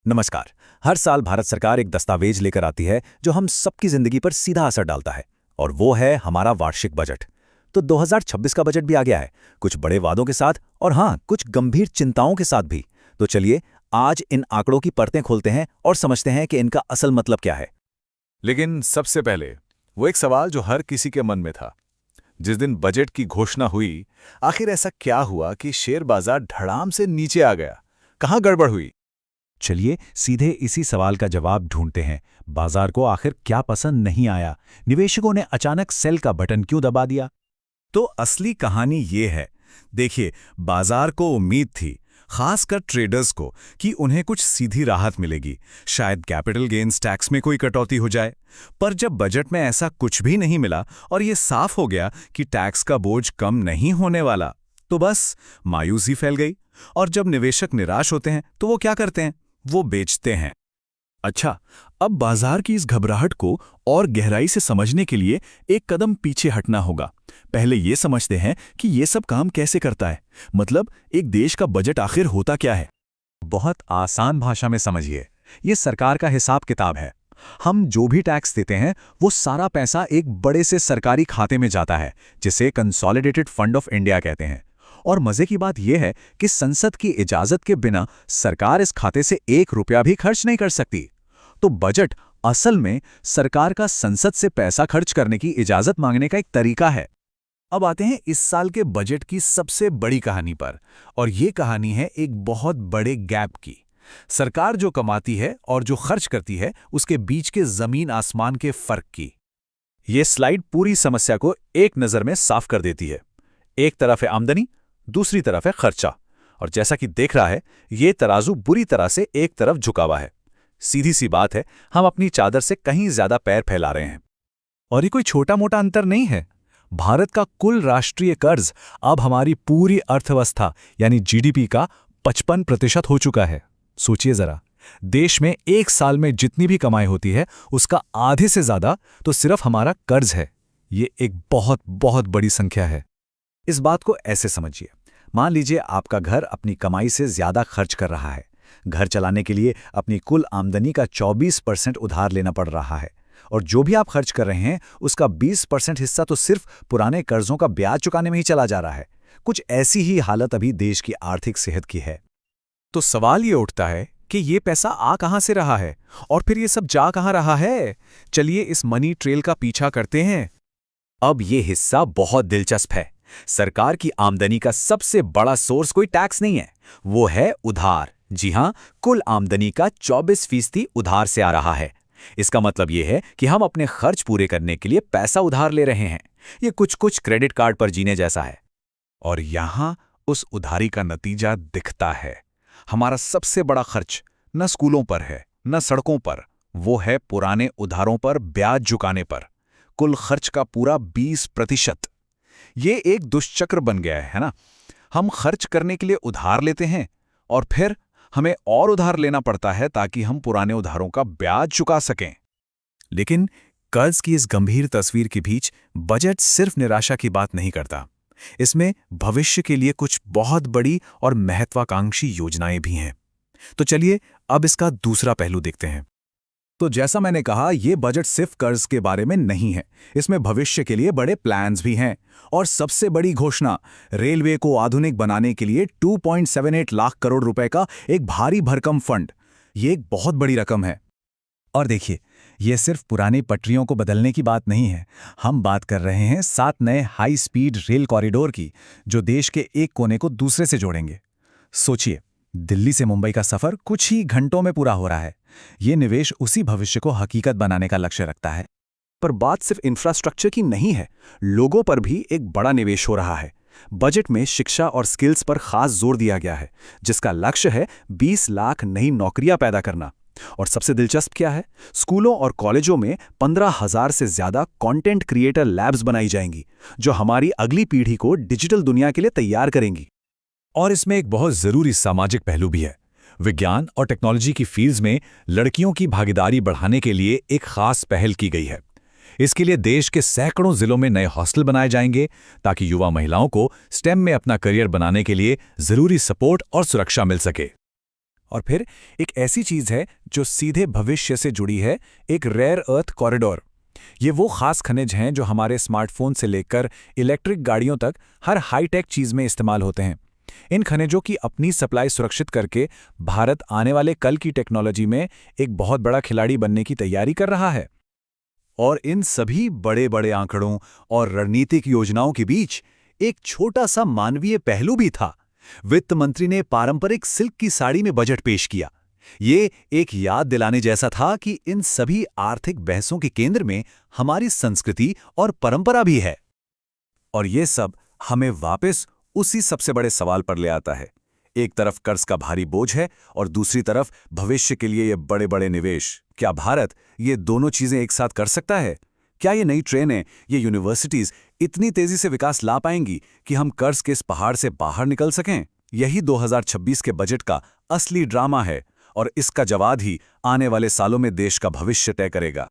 नमस्कार। हर साल भारत सरकार एक दस्तावेज लेकर आती है जो हम सबकी जिंदगी पर सीधा असर डालता है, और वो है हमारा वार्षिक बजट। तो 2026 का बजट भी आ गया है, कुछ बड़े वादों के साथ और हाँ, कुछ गंभीर चिंताओं के साथ भी। तो चलिए आज इन आंकड़ों की परतें खोलते हैं और समझते हैं कि इनका असल मतलब क्या है। लेकिन सबसे पहले वो एक सवाल जो हर किसी के मन में था। जिस दिन बजट की घोषणा हुई, आखिर ऐसा क्या हुआ कि शेयर बाजार धड़ाम से नीचे आ गया? कहाँ गड़बड़ हुई? चलिए सीधे इसी सवाल का जवाब ढूंढते हैं। बाजार को आखिर क्या पसंद नहीं आया? निवेशकों ने अचानक सेल का बटन क्यों दबा दिया? तो असली कहानी ये है। देखिए, बाजार को उम्मीद थी, खासकर ट्रेडर्स को, कि उन्हें कुछ सीधी राहत मिलेगी, शायद कैपिटल गेन्स टैक्स में कोई कटौती हो जाए। पर जब बजट में ऐसा कुछ भी नहीं मिला और ये साफ हो गया कि टैक्स का बोझ कम नहीं होने वाला, तो बस मायूसी फैल गई। और जब निवेशक निराश होते हैं तो वो क्या करते हैं? वो बेचते हैं। अच्छा, अब बाजार की इस घबराहट को और गहराई से समझने के लिए एक कदम पीछे हटना होगा। पहले ये समझते हैं कि ये सब काम कैसे करता है। मतलब एक देश का बजट आखिर होता क्या है। बहुत आसान भाषा में समझिए, ये सरकार का हिसाब किताब है। हम जो भी टैक्स देते हैं वो सारा पैसा एक बड़े से सरकारी खाते में जाता है, जिसे कंसोलिडेटेड फंड ऑफ इंडिया कहते हैं। और मजे की बात यह है कि संसद की इजाजत के बिना सरकार इस खाते से 1 रुपया भी खर्च नहीं कर सकती। तो बजट असल में सरकार का संसद से पैसा खर्च करने की इजाजत मांगने का एक तरीका है। अब आते हैं इस साल के बजट की सबसे बड़ी कहानी पर, और ये कहानी है एक बहुत बड़े गैप की। सरकार जो कमाती है और जो खर्च करती है, उसके बीच के जमीन आसमान के फर्क की। ये स्लाइड पूरी समस्या को एक नज़र में साफ कर देती है। एक तरफ है आमदनी, दूसरी तरफ है खर्चा, और जैसा कि देख रहा है, ये तराजू बुरी तरह से एक तरफ झुका हुआ है। सीधी सी बात है, हम अपनी चादर से कहीं ज्यादा पैर फैला रहे हैं। और ये कोई छोटा मोटा अंतर नहीं है। भारत का कुल राष्ट्रीय कर्ज अब हमारी पूरी अर्थव्यवस्था यानी जीडीपी का 55% हो चुका है। सोचिए जरा, देश में एक साल में जितनी भी कमाई होती है उसका आधे से ज्यादा तो सिर्फ हमारा कर्ज है। ये एक बहुत बहुत बड़ी संख्या है। इस बात को ऐसे समझिए, मान लीजिए आपका घर अपनी कमाई से ज्यादा खर्च कर रहा है। घर चलाने के लिए अपनी कुल आमदनी का 24% उधार लेना पड़ रहा है, और जो भी आप खर्च कर रहे हैं उसका 20% हिस्सा तो सिर्फ पुराने कर्जों का ब्याज चुकाने में ही चला जा रहा है। कुछ ऐसी ही हालत अभी देश की आर्थिक सेहत की है। तो सवाल ये उठता है कि ये पैसा आ कहां से रहा है, और फिर ये सब जा कहां रहा है। चलिए इस मनी ट्रेल का पीछा करते हैं। अब ये हिस्सा बहुत दिलचस्प है। सरकार की आमदनी का सबसे बड़ा सोर्स कोई टैक्स नहीं है, वो है उधार। जी हां, कुल आमदनी का 24% उधार से आ रहा है। इसका मतलब ये है कि हम अपने खर्च पूरे करने के लिए पैसा उधार ले रहे हैं। ये कुछ क्रेडिट कार्ड पर जीने जैसा है। और यहां उस उधारी का नतीजा दिखता है। हमारा सबसे बड़ा खर्च न स्कूलों पर है, न सड़कों पर, वो है पुराने उधारों पर ब्याज चुकाने पर। कुल खर्च का पूरा 20%। ये एक दुष्चक्र बन गया है ना। हम खर्च करने के लिए उधार लेते हैं और फिर हमें और उधार लेना पड़ता है ताकि हम पुराने उधारों का ब्याज चुका सकें। लेकिन कर्ज की इस गंभीर तस्वीर के बीच बजट सिर्फ निराशा की बात नहीं करता। इसमें भविष्य के लिए कुछ बहुत बड़ी और महत्वाकांक्षी योजनाएं भी हैं। तो चलिए अब इसका दूसरा पहलू देखते हैं। तो जैसा मैंने कहा, यह बजट सिर्फ कर्ज के बारे में नहीं है, इसमें भविष्य के लिए बड़े प्लान्स भी हैं। और सबसे बड़ी घोषणा, रेलवे को आधुनिक बनाने के लिए 2.78 लाख करोड़ रुपए का एक भारी भरकम फंड। ये एक बहुत बड़ी रकम है। और देखिए, ये सिर्फ पुरानी पटरियों को बदलने की बात नहीं है। हम बात कर रहे हैं 7 नए हाई स्पीड रेल कॉरिडोर की, जो देश के एक कोने को दूसरे से जोड़ेंगे। सोचिए, दिल्ली से मुंबई का सफर कुछ ही घंटों में पूरा हो रहा है। ये निवेश उसी भविष्य को हकीकत बनाने का लक्ष्य रखता है। पर बात सिर्फ इंफ्रास्ट्रक्चर की नहीं है, लोगों पर भी एक बड़ा निवेश हो रहा है। बजट में शिक्षा और स्किल्स पर खास जोर दिया गया है, जिसका लक्ष्य है 20 लाख नई नौकरियां पैदा करना। और सबसे दिलचस्प क्या है, स्कूलों और कॉलेजों में 15,000 से ज्यादा कंटेंट क्रिएटर लैब्स बनाई जाएंगी, जो हमारी अगली पीढ़ी को डिजिटल दुनिया के लिए तैयार करेंगी। और इसमें एक बहुत जरूरी सामाजिक पहलू भी है। विज्ञान और टेक्नोलॉजी की फील्ड्स में लड़कियों की भागीदारी बढ़ाने के लिए एक खास पहल की गई है। इसके लिए देश के सैकड़ों जिलों में नए हॉस्टल बनाए जाएंगे, ताकि युवा महिलाओं को स्टेम में अपना करियर बनाने के लिए जरूरी सपोर्ट और सुरक्षा मिल सके। और फिर एक ऐसी चीज है जो सीधे भविष्य से जुड़ी है, एक रेयर अर्थ कॉरिडोर। ये वो खास खनिज हैं जो हमारे स्मार्टफोन से लेकर इलेक्ट्रिक गाड़ियों तक हर हाईटेक चीज में इस्तेमाल होते हैं। इन खनिजों की अपनी सप्लाई सुरक्षित करके भारत आने वाले कल की टेक्नोलॉजी में एक बहुत बड़ा खिलाड़ी बनने की तैयारी कर रहा है। और इन सभी बड़े बड़े आंकड़ों और रणनीतिक योजनाओं के बीच एक छोटा सा मानवीय पहलू भी था। वित्त मंत्री ने पारंपरिक सिल्क की साड़ी में बजट पेश किया। ये एक याद दिलाने जैसा था कि इन सभी आर्थिक बहसों के केंद्र में हमारी संस्कृति और परंपरा भी है। और ये सब हमें वापस उसी सबसे बड़े सवाल पर ले आता है। एक तरफ कर्ज का भारी बोझ है और दूसरी तरफ भविष्य के लिए ये बड़े बड़े निवेश। क्या भारत ये दोनों चीजें एक साथ कर सकता है? क्या ये नई ट्रेनें, ये यूनिवर्सिटीज इतनी तेजी से विकास ला पाएंगी कि हम कर्ज के इस पहाड़ से बाहर निकल सकें? यही 2026 के बजट का असली ड्रामा है और इसका जवाब ही आने वाले सालों में देश का भविष्य तय करेगा।